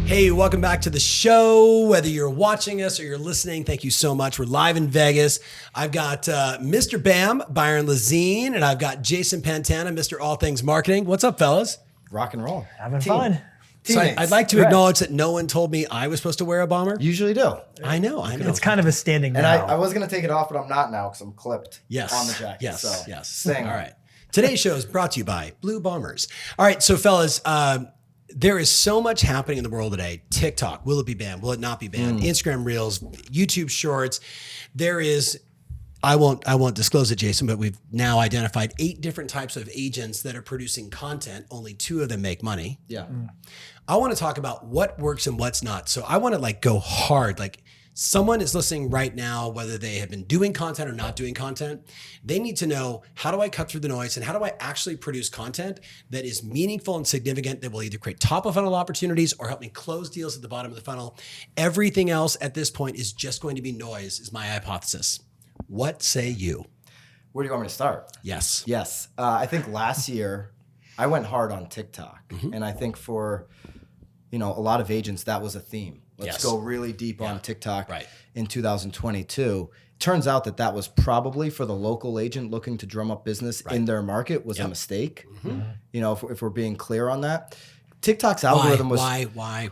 Hey, welcome back to the show. Whether you're watching us or you're listening, thank you so much. We're live in Vegas. I've got Mr. Bam, Byron Lazine, and I've got Jason Pantana, Mr. All Things Marketing. What's up, fellas? Rock and roll. Having fun. So I'd like to acknowledge that no one told me I was supposed to wear a bomber. Usually do. I know. It's kind of a standing And now. I was going to take it off, but I'm not now because I'm clipped on the jacket. Yes. So, Yes. All right. Today's show is brought to you by Blue Bombers. All right. So, fellas, there is so much happening in the world today. TikTok, will it be banned? Will it not be banned? Instagram Reels, YouTube Shorts. There is, I won't disclose it, Jason, but we've now identified 8 different types of agents that are producing content. Only 2 of them make money. Yeah. I want to talk about what works and what's not. So I want to go hard. Someone is listening right now, whether they have been doing content or not doing content, they need to know, how do I cut through the noise and how do I actually produce content that is meaningful and significant that will either create top of funnel opportunities or help me close deals at the bottom of the funnel. Everything else at this point is just going to be noise, is my hypothesis. What say you? Where do you want me to start? Yes. Yes. I think last year I went hard on TikTok. And I think for, a lot of agents, that was a theme. Let's go really deep on TikTok in 2022. Turns out that was probably for the local agent looking to drum up business in their market was a mistake. If we're being clear on that. TikTok's algorithm was why?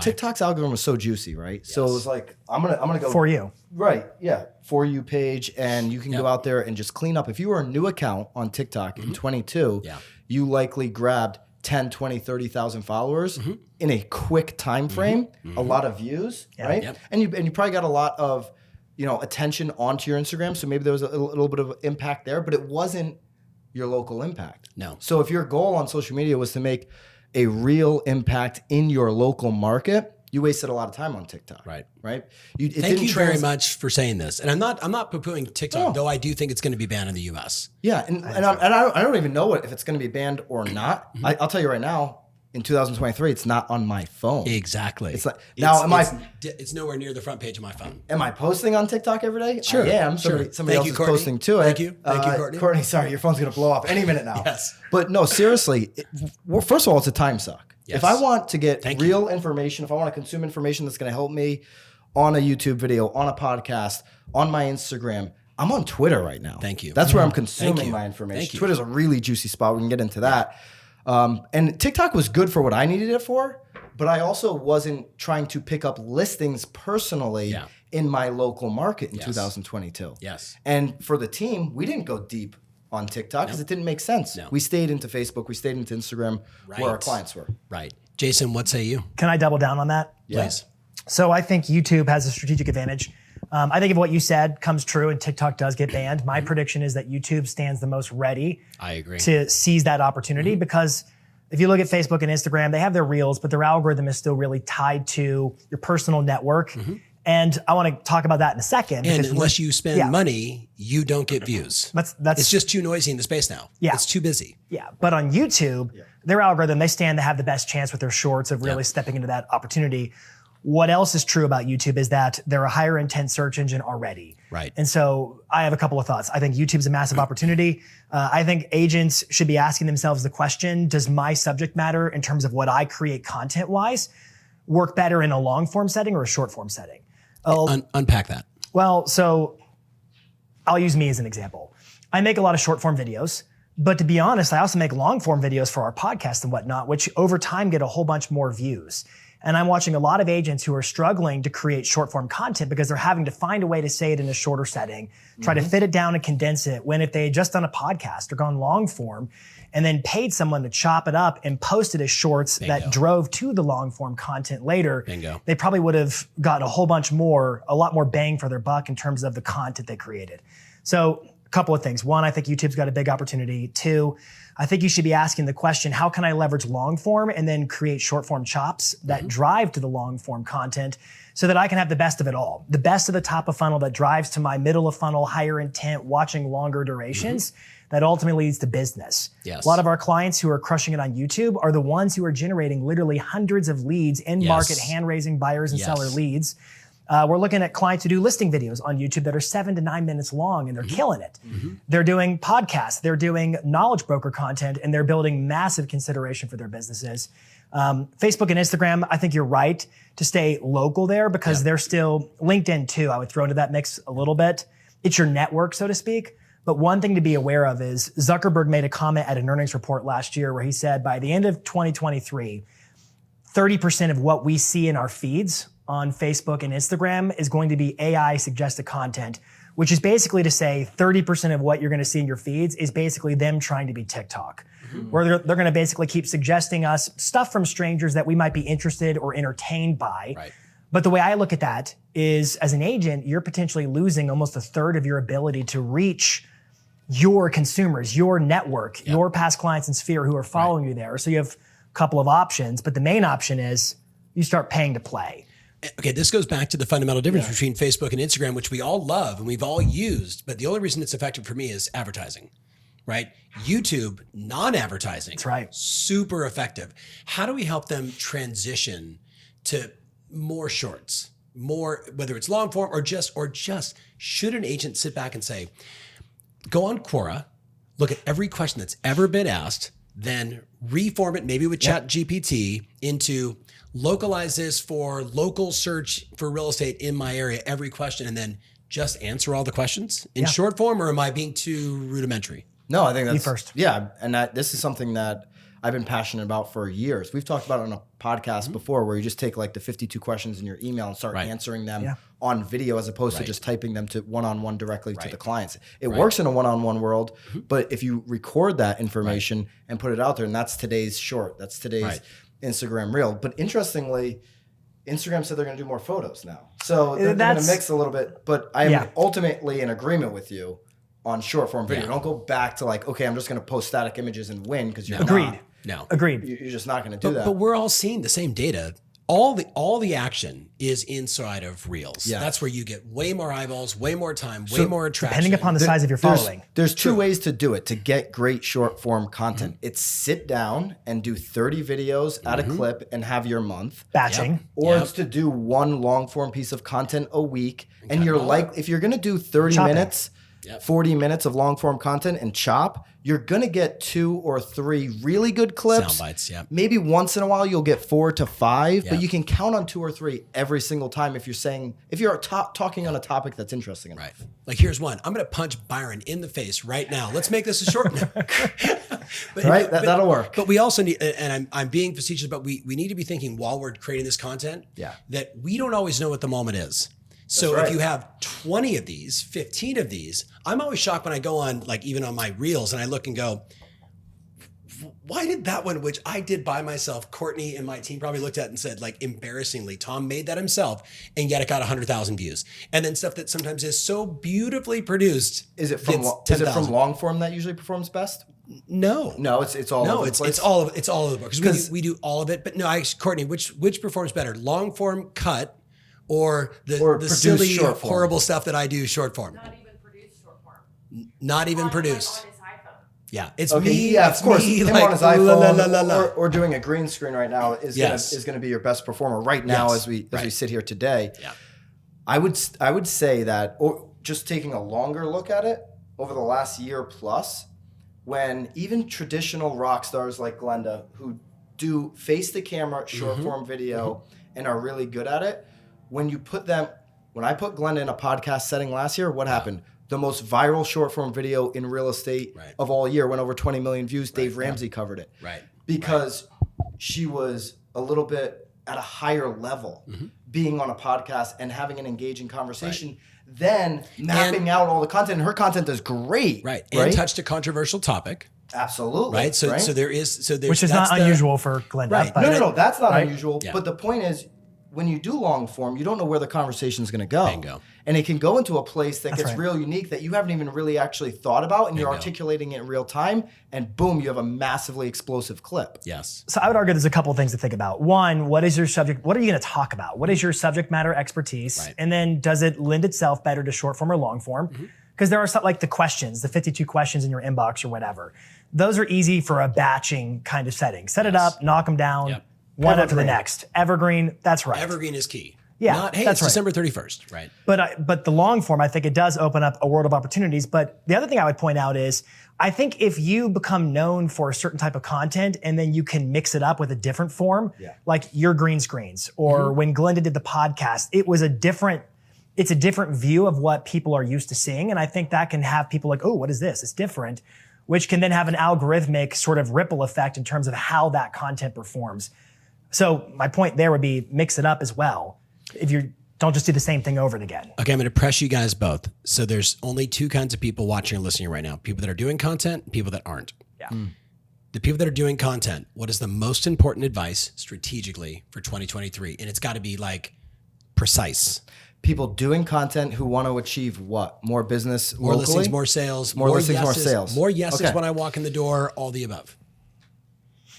TikTok's algorithm was so juicy, right? Yes. So it was like I'm gonna go for you, right? Yeah, for you page, and you can go out there and just clean up. If you were a new account on TikTok in 22, you likely grabbed 10, 20, 30,000 followers in a quick time frame, a lot of views, right? Yep. And you probably got a lot of attention onto your Instagram, so maybe there was a little bit of impact there, but it wasn't your local impact. No. So if your goal on social media was to make a real impact in your local market, you wasted a lot of time on TikTok. Right. Thank you very much for saying this. And I'm not poo-pooing TikTok, though I do think it's going to be banned in the US. Yeah, and I don't even know if it's going to be banned or not. I'll tell you right now, in 2023, it's not on my phone. Exactly. It's it's nowhere near the front page of my phone. Am I posting on TikTok every day? Sure. I am. Somebody else is posting too. Thank you, Courtney. Courtney, sorry, your phone's going to blow off any minute now. Yes. But no, seriously, first of all, it's a time suck. Yes. If I want to get real information, if I want to consume information that's going to help me on a YouTube video, on a podcast, on my Instagram, I'm on Twitter right now. Thank you. That's where I'm consuming my information. Twitter's a really juicy spot. We can get into that. And TikTok was good for what I needed it for, but I also wasn't trying to pick up listings personally in my local market in 2022. Yes. And for the team, we didn't go deep on TikTok because it didn't make sense. No. We stayed into Facebook, we stayed into Instagram where our clients were. Right. Jason, what say you? Can I double down on that? Please. So I think YouTube has a strategic advantage. I think if what you said comes true and TikTok does get banned, my prediction is that YouTube stands the most ready to seize that opportunity because if you look at Facebook and Instagram, they have their reels, but their algorithm is still really tied to your personal network. And I want to talk about that in a second. And unless you spend money, you don't get views. It's just too noisy in the space now. Yeah. It's too busy. Yeah. But on YouTube, their algorithm, they stand to have the best chance with their shorts of really stepping into that opportunity. What else is true about YouTube is that they're a higher intent search engine already. Right. And so I have a couple of thoughts. I think YouTube's a massive opportunity. I think agents should be asking themselves the question, does my subject matter in terms of what I create content-wise work better in a long form setting or a short form setting? Unpack that. Well, so I'll use me as an example. I make a lot of short form videos, but to be honest, I also make long form videos for our podcast and whatnot, which over time get a whole bunch more views. And I'm watching a lot of agents who are struggling to create short form content because they're having to find a way to say it in a shorter setting, try to fit it down and condense it, when if they had just done a podcast or gone long form and then paid someone to chop it up and posted as shorts that drove to the long form content later, they probably would have gotten a lot more bang for their buck in terms of the content they created. So a couple of things. One, I think YouTube's got a big opportunity. Two, I think you should be asking the question, how can I leverage long form and then create short form chops that drive to the long form content so that I can have the best of it all? The best of the top of funnel that drives to my middle of funnel, higher intent, watching longer durations that ultimately leads to business. Yes. A lot of our clients who are crushing it on YouTube are the ones who are generating literally hundreds of leads in market, hand-raising buyers and seller leads. We're looking at clients who do listing videos on YouTube that are 7 to 9 minutes long and they're killing it. They're doing podcasts, they're doing knowledge broker content, and they're building massive consideration for their businesses. Facebook and Instagram, I think you're right to stay local there because they're still LinkedIn too. I would throw into that mix a little bit. It's your network, so to speak. But one thing to be aware of is Zuckerberg made a comment at an earnings report last year where he said by the end of 2023, 30% of what we see in our feeds on Facebook and Instagram is going to be AI suggested content, which is basically to say 30% of what you're going to see in your feeds is basically them trying to be TikTok. Where they're going to basically keep suggesting us stuff from strangers that we might be interested or entertained by. Right. But the way I look at that is as an agent, you're potentially losing almost a third of your ability to reach your consumers, your network, your past clients and sphere who are following you there. So you have a couple of options, but the main option is you start paying to play. Okay, this goes back to the fundamental difference between Facebook and Instagram, which we all love and we've all used. But the only reason it's effective for me is advertising. Right? YouTube, non-advertising. That's right. Super effective. How do we help them transition to more shorts, more, whether it's long form or just, should an agent sit back and say, go on Quora, look at every question that's ever been asked, then reform it maybe with Chat GPT into localize this for local search for real estate in my area, every question, and then just answer all the questions in short form, or am I being too rudimentary? No, I think that's you first. Yeah, and this is something that I've been passionate about for years. We've talked about it on a podcast before, where you just take like the 52 questions in your email and start answering them on video, as opposed to just typing them to one-on-one directly to the clients. It works in a one-on-one world, but if you record that information and put it out there, and that's today's short, that's today's Instagram reel. But interestingly, Instagram said they're going to do more photos now, so they're going to mix a little bit. But I am ultimately in agreement with you on short form video. Don't go back to like, okay, I'm just going to post static images and win because you're Agreed. No. Agreed. You're just not going to do that. But we're all seeing the same data. All the action is inside of Reels. Yeah. That's where you get way more eyeballs, way more time, way more attraction. Depending upon the size of your following. There's two ways to do it to get great short form content. It's sit down and do 30 videos at a clip and have your month. Batching. Or it's to do one long form piece of content a week. And you're like, if you're going to do 30 minutes, 40 minutes of long form content and chop, you're going to get 2 or 3 really good clips. Sound bites, Maybe once in a while you'll get 4 to 5, but you can count on 2 or 3 every single time if you're talking on a topic that's interesting enough. Right. Like here's one. I'm going to punch Byron in the face right now. Let's make this a short That'll work. But we also need, and I'm being facetious, but we need to be thinking while we're creating this content that we don't always know what the moment is. So if you have 20 of these, 15 of these, I'm always shocked when I go on, like even on my reels, and I look and go, why did that one, which I did by myself, Courtney and my team probably looked at and said, like, embarrassingly, Tom made that himself, and yet it got 100,000 views. And then stuff that sometimes is so beautifully produced. Is it from long form that usually performs best? No, it's all over the place. It's all over the book because we do all of it. But no, Courtney, which performs better, long form cut? Or the silly, horrible stuff that I do short form. Not even produced short form. Not even produced. Like on his iPhone. Yeah, it's okay, me. Yeah, of course. Him like, on his iPhone or doing a green screen right now is going to be your best performer right now as we sit here today. Yeah. I would say that, or just taking a longer look at it over the last year plus, when even traditional rock stars like Glenda, who do face the camera short form video and are really good at it. When I put Glenda in a podcast setting last year, what happened? The most viral short form video in real estate of all year went over 20 million views. Dave Ramsey covered it. Right. Because she was a little bit at a higher level being on a podcast and having an engaging conversation, then mapping out all the content. And her content is great. Right. And touched a controversial topic. Absolutely. Right. So there's which is not unusual for Glenda. Right. No, that's not unusual. Yeah. But the point is, when you do long form, you don't know where the conversation is going to go. Bingo. And it can go into a place that gets real unique that you haven't even really actually thought about, and you're articulating it in real time, and boom, you have a massively explosive clip. Yes. So I would argue there's a couple of things to think about. One, what is your subject? What are you going to talk about? What is your subject matter expertise? Right. And then does it lend itself better to short form or long form? Because there are some, like the questions, the 52 questions in your inbox or whatever. Those are easy for a batching kind of setting. Set it up, knock them down. Yep. One after the next. Evergreen, that's right. Evergreen is key. Yeah, Not, hey, that's it's right. December 31st, right? But the long form, I think it does open up a world of opportunities. But the other thing I would point out is, I think if you become known for a certain type of content and then you can mix it up with a different form, like your green screens, or when Glenda did the podcast, it's a different view of what people are used to seeing. And I think that can have people like, oh, what is this? It's different, which can then have an algorithmic sort of ripple effect in terms of how that content performs. So my point there would be mix it up as well. If you don't just do the same thing over and again. Okay, I'm going to press you guys both. So there's only two kinds of people watching and listening right now. People that are doing content and people that aren't. Yeah. The people that are doing content, what is the most important advice strategically for 2023? And it's got to be like precise. People doing content who want to achieve what? More business More locally? listings, more sales. More listings, yeses, more sales. More yeses Okay. when I walk in the door, all the above.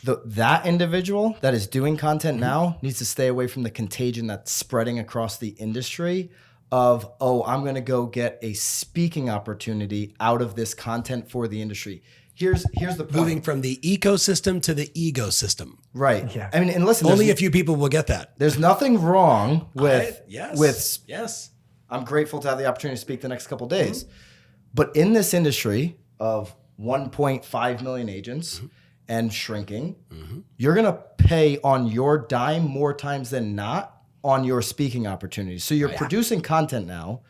That individual that is doing content now needs to stay away from the contagion that's spreading across the industry of, oh, I'm going to go get a speaking opportunity out of this content for the industry. Here's the point. Moving from the ecosystem to the ecosystem. Right. Yeah. I mean, and listen, Only a few people will get that. there's nothing wrong with, Yes. I'm grateful to have the opportunity to speak the next couple of days. But in this industry of 1.5 million agents and shrinking, you're going to pay on your dime more times than not on your speaking opportunities. So you're producing content now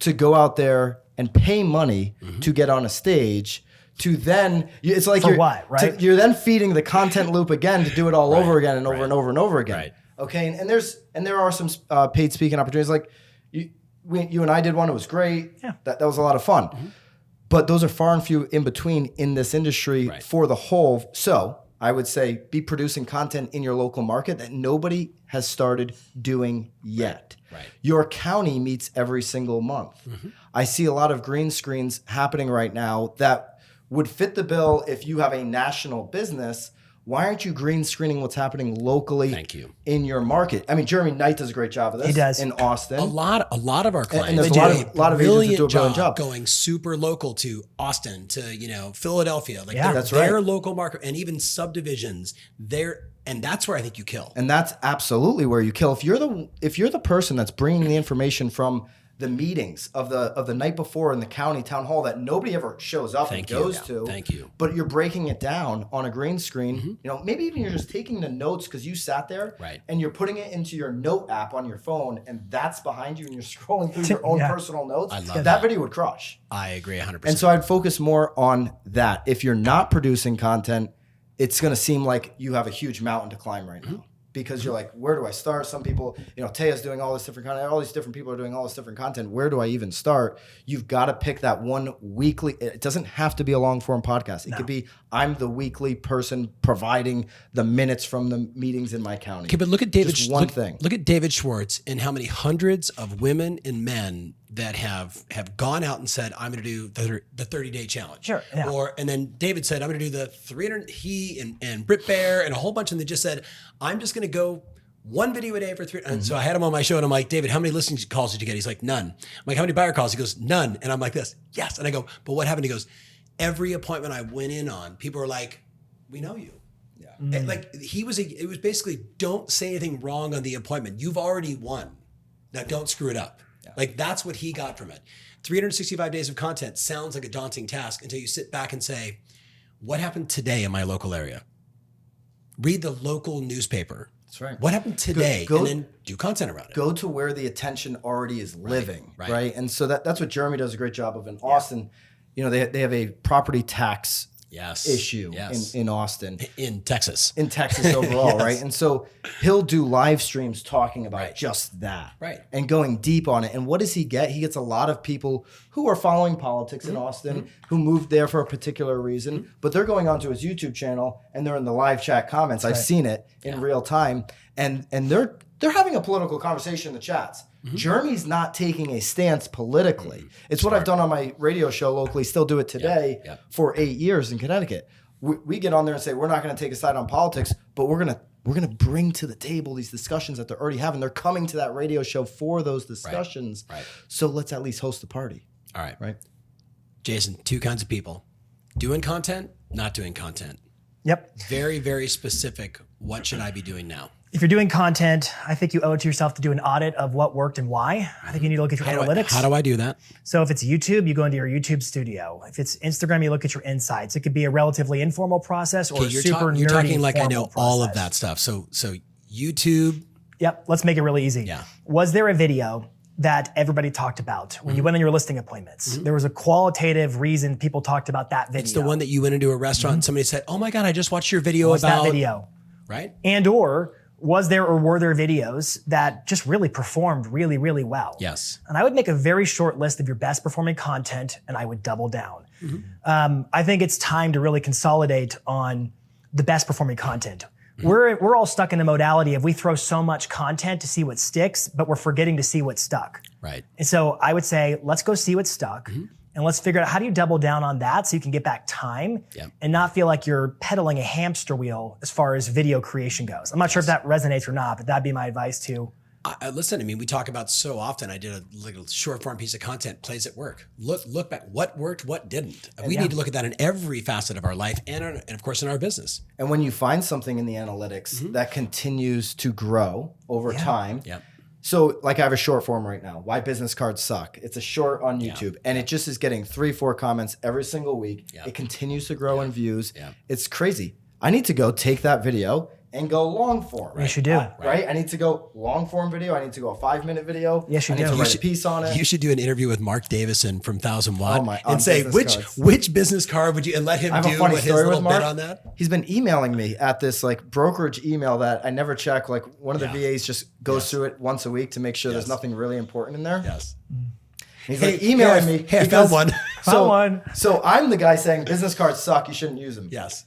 to go out there and pay money to get on a stage. To then, it's like you're then feeding the content loop again to do it all over again and over and over and over again. Right. Okay, and there are some paid speaking opportunities. Like you and I did one; it was great. Yeah. That was a lot of fun. But those are far and few in between in this industry for the whole. So I would say be producing content in your local market that nobody has started doing yet. Right. Your county meets every single month. I see a lot of green screens happening right now that would fit the bill if you have a national business. Why aren't you green screening what's happening locally in your market? I mean, Jeremy Knight does a great job of this. He does. In Austin. A lot of our clients And there's a lot of agents that do a brilliant job. Going super local to Austin, to Philadelphia. Like that's their right. local market, and even subdivisions. And that's where I think you kill. And that's absolutely where you kill. If you're the person that's bringing the information from the meetings of the night before in the county town hall that nobody ever shows up and goes to. Thank you. But you're breaking it down on a green screen. Maybe even you're just taking the notes because you sat there and you're putting it into your note app on your phone, and that's behind you and you're scrolling through your own personal notes. I love that video would crush. I agree 100%. And so I'd focus more on that. If you're not producing content, it's going to seem like you have a huge mountain to climb right now. Because you're like, where do I start? Some people, Taya's doing all this different content. All these different people are doing all this different content. Where do I even start? You've got to pick that one weekly. It doesn't have to be a long form podcast. It could be, I'm the weekly person providing the minutes from the meetings in my county. Okay, but look at David. Just one thing. Look at David Schwartz and how many hundreds of women and men that have gone out and said, I'm going to do the 30-day challenge. Sure. Yeah. And then David said, I'm going to do the 300. He and Britt Bear and a whole bunch of them that just said, I'm just going to go one video a day for 3. And so I had him on my show and I'm like, David, how many listening calls did you get? He's like, none. I'm like, how many buyer calls? He goes, none. And I'm like this, yes. And I go, but what happened? He goes, every appointment I went in on, people were like, we know you. And like it was basically, don't say anything wrong on the appointment. You've already won. Now don't screw it up. Like that's what he got from it. 365 days of content sounds like a daunting task until you sit back and say, what happened today in my local area? Read the local newspaper. That's right. What happened today? And then do content around it. Go to where the attention already is living, right? And so that's what Jeremy does a great job of in Austin. They have a property tax issue in Austin. In Texas. In Texas overall, right? And so he'll do live streams talking about just that. Right. And going deep on it. And what does he get? He gets a lot of people who are following politics in Austin, who moved there for a particular reason, but they're going onto his YouTube channel and they're in the live chat comments. I've seen it in real time. And they're having a political conversation in the chats. Jeremy's not taking a stance politically. It's what I've done on my radio show locally, still do it today for 8 years in Connecticut. We get on there and say, we're not going to take a side on politics, but we're going to bring to the table these discussions that they're already having. They're coming to that radio show for those discussions. Right. So let's at least host the party. All right. Right. Jason, two kinds of people. Doing content, not doing content. Yep. Very, very specific. What should I be doing now? If you're doing content, I think you owe it to yourself to do an audit of what worked and why. I think you need to look at your analytics. How do I do that? So if it's YouTube, you go into your YouTube studio. If it's Instagram, you look at your insights. It could be a relatively informal process or super nerdy. You're talking like I formal know all of process. that stuff. So YouTube. Yep. Let's make it really easy. Yeah. Was there a video that everybody talked about when you went on your listing appointments? There was a qualitative reason people talked about that video. It's the one that you went into a restaurant and somebody said, "Oh my God, I just watched your video was about that video." Right? And or was there or were there videos that just really performed really, really well? Yes. And I would make a very short list of your best performing content and I would double down. I think it's time to really consolidate on the best performing content. We're all stuck in a modality of we throw so much content to see what sticks, but we're forgetting to see what stuck. Right. And so I would say, let's go see what stuck. And let's figure out how do you double down on that so you can get back time and not feel like you're pedaling a hamster wheel as far as video creation goes. I'm not sure if that resonates or not, but that'd be my advice too. Listen, I mean, we talk about so often. I did a little short form piece of content, plays at work. Look back, what worked, what didn't. We need to look at that in every facet of our life and of course in our business. And when you find something in the analytics that continues to grow over time. So like I have a short form right now, why business cards suck. It's a short on YouTube and it just is getting 3-4 comments every single week. It continues to grow in views. It's crazy. I need to go take that video and go long form. Yes, you do. Right? I need to go long form video. I need to go a 5-minute video. Yes, you I need do. to write a piece on it. You should do an interview with Mark Davison from 1000 Watt and say business which business card would you, and let him do his little bit on that. He's been emailing me at this like brokerage email that I never check. Like one of the VAs just goes through it once a week to make sure there's nothing really important in there. Yes. He's like emailing me. Hey, I found one. So I'm the guy saying business cards suck. You shouldn't use them. Yes.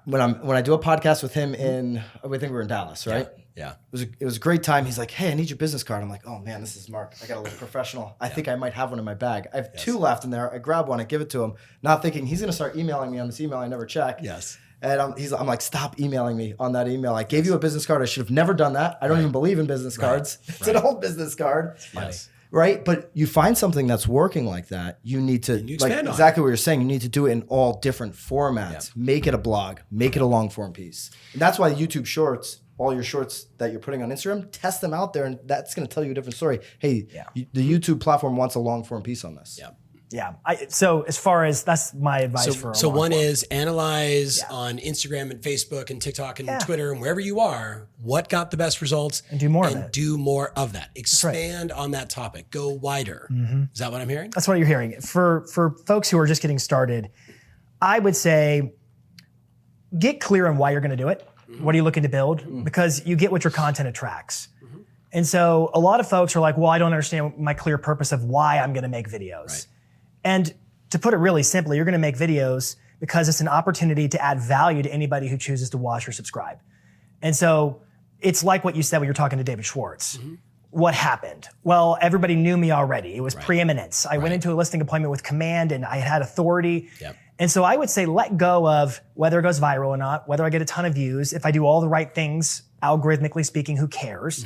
When I do a podcast with him I think we're in Dallas, right? Yeah. It was a great time. He's like, "Hey, I need your business card." I'm like, "Oh man, this is Mark. I gotta look professional. I think I might have one in my bag. I have 2 left in there. I grab one, I give it to him, not thinking he's gonna start emailing me on this email I never check. Yes. And I'm like, "Stop emailing me on that email. I gave you a business card. I should have never done that. I don't even believe in business cards. It's an old business card." Yes. Right? But you find something that's working like that, you need to, like exactly what you're saying, you need to do it in all different formats. Make it a blog, make it a long form piece. And that's why YouTube Shorts, all your shorts that you're putting on Instagram, test them out there and that's going to tell you a different story. Hey, the YouTube platform wants a long form piece on this. Yeah. So as far as that's my advice for so one is analyze on Instagram and Facebook and TikTok and Twitter and wherever you are, what got the best results and do more of it. And do more of that. Expand on that topic. Go wider. Is that what I'm hearing? That's what you're hearing. For folks who are just getting started, I would say get clear on why you're going to do it. What are you looking to build? Because you get what your content attracts. And so a lot of folks are like, well, I don't understand my clear purpose of why I'm going to make videos. And to put it really simply, you're going to make videos because it's an opportunity to add value to anybody who chooses to watch or subscribe. And so it's like what you said when you're talking to David Schwartz. What happened? Well, everybody knew me already. It was preeminence. I went into a listing appointment with command and I had authority. And so I would say let go of whether it goes viral or not, whether I get a ton of views, if I do all the right things, algorithmically speaking, who cares?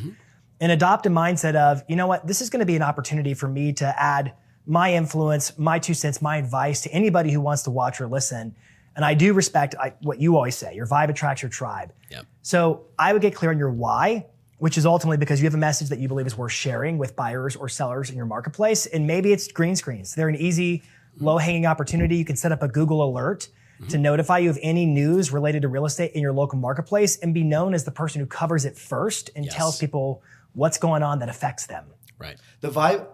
And adopt a mindset of, you know what, this is going to be an opportunity for me to add my influence, my 2 cents, my advice to anybody who wants to watch or listen. And I do respect what you always say, your vibe attracts your tribe. So I would get clear on your why, which is ultimately because you have a message that you believe is worth sharing with buyers or sellers in your marketplace. And maybe it's green screens. They're an easy, low-hanging opportunity. You can set up a Google alert to notify you of any news related to real estate in your local marketplace and be known as the person who covers it first and tells people what's going on that affects them. Right. The vibe,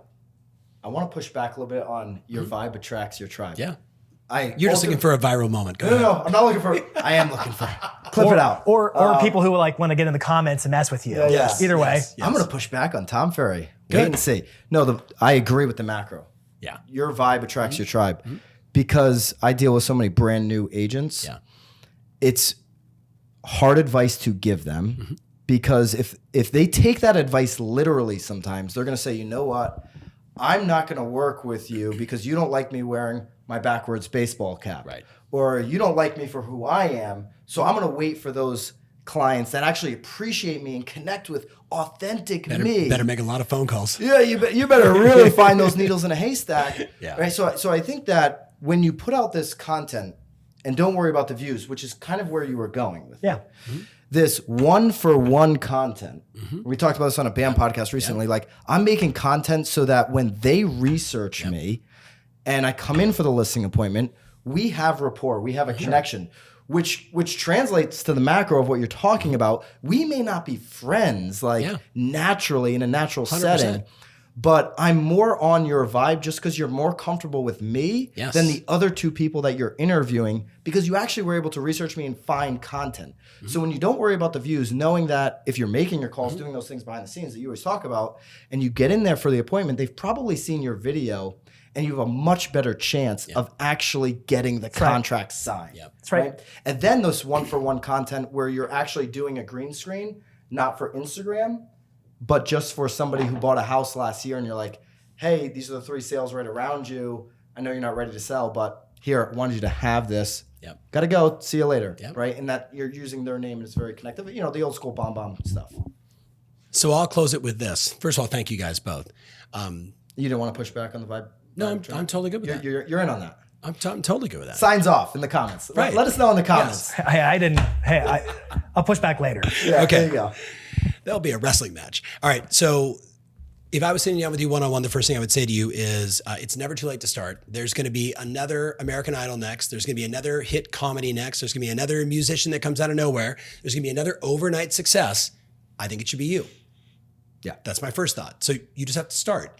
I want to push back a little bit on your vibe attracts your tribe. You're just looking for a viral moment. Go ahead. No, I'm not looking for. I am looking for. Clip it out. Or people who like want to get in the comments and mess with you. Either way. I'm going to push back on Tom Ferry. Wait and see. No, I agree with the macro. Your vibe attracts your tribe because I deal with so many brand new agents. It's hard advice to give them because if they take that advice literally, sometimes they're going to say, you know what, I'm not going to work with you because you don't like me wearing my backwards baseball cap. Or you don't like me for who I am. So I'm going to wait for those clients that actually appreciate me and connect with authentic me. Better make a lot of phone calls. Yeah, you better really find those needles in a haystack. Right. So I think that when you put out this content and don't worry about the views, which is kind of where you were going with Yeah. this one-for-one content. We talked about this on a BAM podcast recently. Like, I'm making content so that when they research me and I come in for the listing appointment, we have rapport, we have a connection, which translates to the macro of what you're talking about. We may not be friends naturally in a natural 100%. setting, but I'm more on your vibe just because you're more comfortable with me than the other two people that you're interviewing, because you actually were able to research me and find content. So when you don't worry about the views, knowing that if you're making your calls, doing those things behind the scenes that you always talk about, and you get in there for the appointment, they've probably seen your video and you have a much better chance of actually getting the contract signed. That's right. And then those one-for-one content where you're actually doing a green screen, not for Instagram, but just for somebody who bought a house last year, and you're like, hey, these are the 3 sales right around you. I know you're not ready to sell, but here, I wanted you to have this. Got to go. See you later. Right? And that you're using their name and it's very connective. You know, the old school bomb stuff. So I'll close it with this. First of all, thank you guys both. You didn't want to push back on the vibe? No, I'm totally good with that. You're in on that. I'm totally good with that. Signs off in the comments. Right. Let us know in the comments. I didn't. Hey, I'll push back later. Yeah, Okay. There you go. That'll be a wrestling match. All right. So if I was sitting down with you one-on-one, the first thing I would say to you is it's never too late to start. There's going to be another American Idol next. There's going to be another hit comedy next. There's going to be another musician that comes out of nowhere. There's going to be another overnight success. I think it should be you. Yeah. That's my first thought. So you just have to start.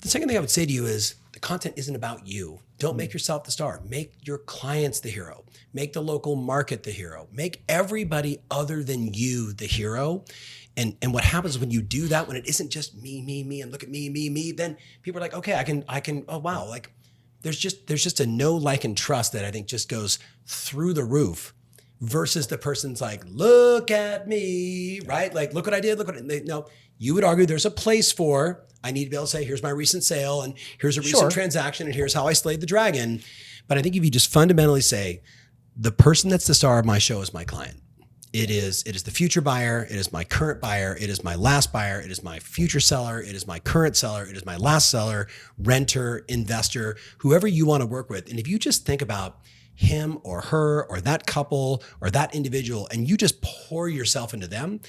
The second thing I would say to you is the content isn't about you. Don't make yourself the star. Make your clients the hero. Make the local market the hero. Make everybody other than you the hero. And what happens when you do that, when it isn't just me, and look at me, then people are like, okay, I can, oh wow. Like there's just a know, like, and trust that I think just goes through the roof versus the person's like, look at me, right? Like, look what I did, no, you would argue there's a place for, I need to be able to say, here's my recent sale and here's a recent transaction and here's how I slayed the dragon. But I think if you just fundamentally say, the person that's the star of my show is my client. It is the future buyer. It is my current buyer. It is my last buyer. It is my future seller. It is my current seller. It is my last seller, renter, investor, whoever you want to work with. And if you just think about him or her or that couple or that individual, and you just pour yourself into them,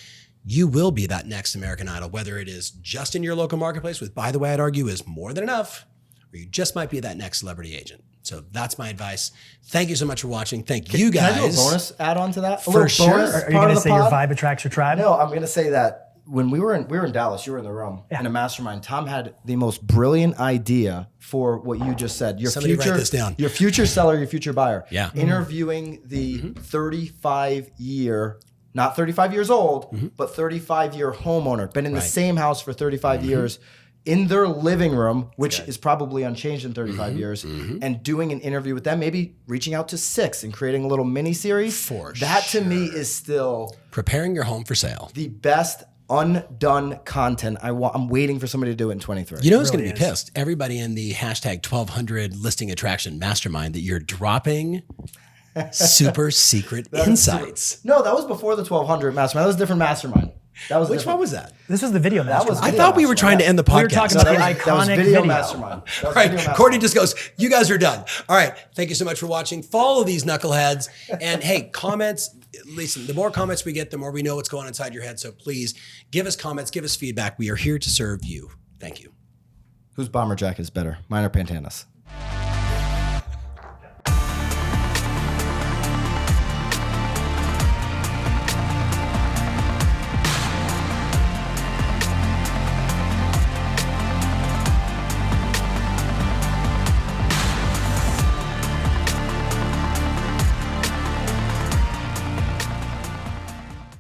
you will be that next American Idol, whether it is just in your local marketplace, which, by the way, I'd argue is more than enough, or you just might be that next celebrity agent. So that's my advice. Thank you so much for watching. Thank you guys. Can I do a bonus add on to that? For sure. Are you going to say your vibe attracts your tribe? No, I'm going to say that when we were in Dallas, you were in the room in a mastermind. Tom had the most brilliant idea for what you just said. Somebody write this down. Your future seller, your future buyer. Yeah. Interviewing the 35-year, not 35 years old, but 35-year homeowner, been in the same house for 35 years, in their living room, which is probably unchanged in 35 years, and doing an interview with them, maybe reaching out to 6 and creating a little mini series. That to me is still preparing your home for sale. The best undone content. I'm waiting for somebody to do it in 23. You know who's going to be pissed? Everybody in the hashtag 1200 listing attraction mastermind that you're dropping super secret insights. No, that was before the 1200 mastermind. That was a different mastermind. That was Which one was that? This was the video mastermind. I thought we were trying to end the podcast. We were talking about the iconic video. Mastermind. All right, Courtney just goes, you guys are done. All right, thank you so much for watching. Follow these knuckleheads. And hey, comments, listen, the more comments we get, the more we know what's going on inside your head. So please give us comments, give us feedback. We are here to serve you. Thank you. Whose bomber jacket is better, mine or Pantana's?